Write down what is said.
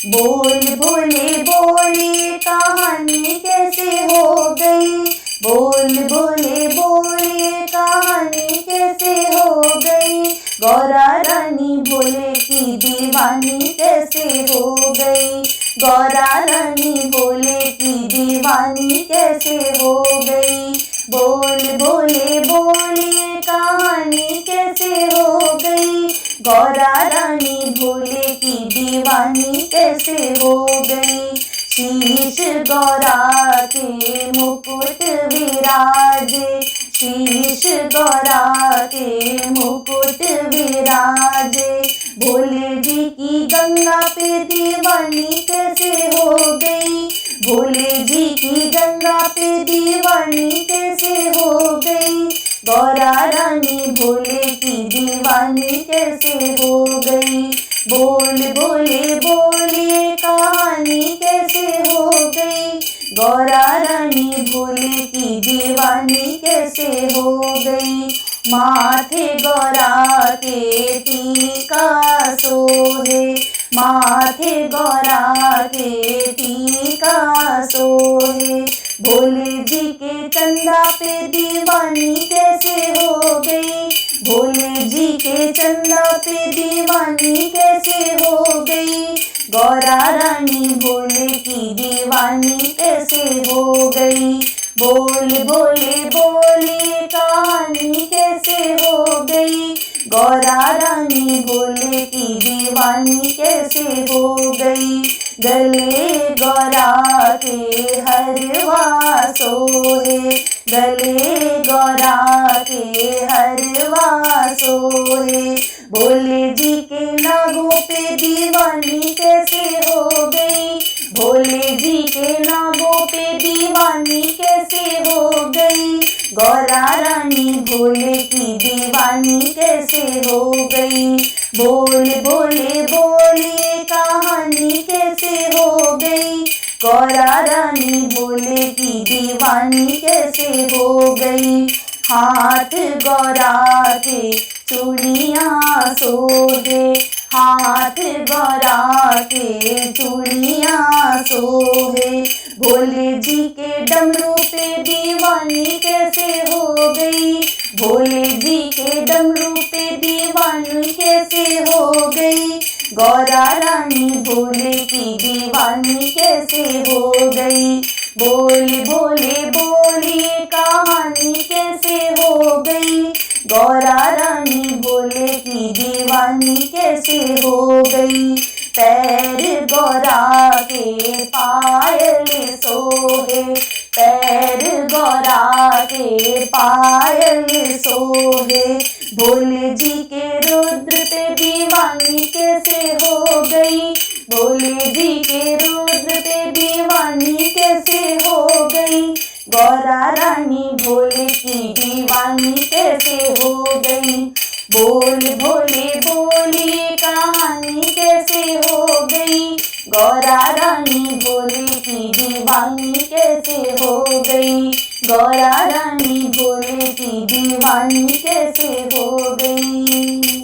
बोल भोले बोले कहानी कैसे हो गई, बोल भोले बोले कहानी कैसे हो गई, गौरा रानी भोले की दीवानी कैसे हो गई, गौरा रानी भोले की दीवानी कैसे हो गई। बोल भोले बोले कहानी कैसे हो गई, गौरा रानी भोले की दीवानी कैसे हो गई। शीश गौरा के मुकुट विराजे, शीश गौरा के मुकुट विराजे, भोले जी की गंगा पे दीवानी कैसे हो गई, भोले जी की गंगा पे दीवानी कैसे हो गई, गौरा रानी भोले की दीवानी कैसे हो गई। बोल भोले बोले कहानी कैसे हो गई, गौरा रानी भोले की दीवानी कैसे हो गई। माथे गौरा के टीका सोहे, माथे गौरा के टीका सोहे, भोले जी के चंदा पे दीवानी कैसे हो गई, भोले जी के चंदा पे दीवानी कैसे हो गई, गौरा रानी भोले की दीवानी कैसे हो गई। बोल भोले बोले कहानी कैसे हो गई, गौरा रानी भोले की दीवानी कैसे हो गई। गले गौरा के हरवा सोहे, गले गौरा के हरवा सोहे, भोले जी के नागों पे दीवानी कैसे हो गई, भोले जी के नागों पे दीवानी कैसे हो गई, गौरा रानी भोले की दीवानी कैसे हो गई। बोल भोले बोले कहानी कैसे हो गई, गौरा रानी भोले की दीवानी कैसे हो गई। हाथ गौरा के चूड़ियाँ सोहे, हाथ गौरा के चूड़ियाँ सोहे, भोले जी के डमरू पे दीवानी कैसे हो गई, भोले जी के डमरू पे दीवानी कैसे हो गई, गौरा रानी भोले की दीवानी कैसे हो गई। बोल भोले बोले कहानी कैसे हो गई, गौरा रानी भोले की दीवानी कैसे हो गई। पैर गौरा के पायल सोहे, पैर गौरा के पायल सोहे, भोले जी के रुद्र पे दीवानी कैसे हो गई, भोले जी के रुद्र पे दीवानी कैसे हो गई, गौरा रानी भोले की दीवानी कैसे हो गई। बोल भोले बोले कहानी कैसे हो गई, गौरा रानी भोले की दीवानी कैसे हो गई, गौरा रानी भोले की दीवानी कैसे हो गई।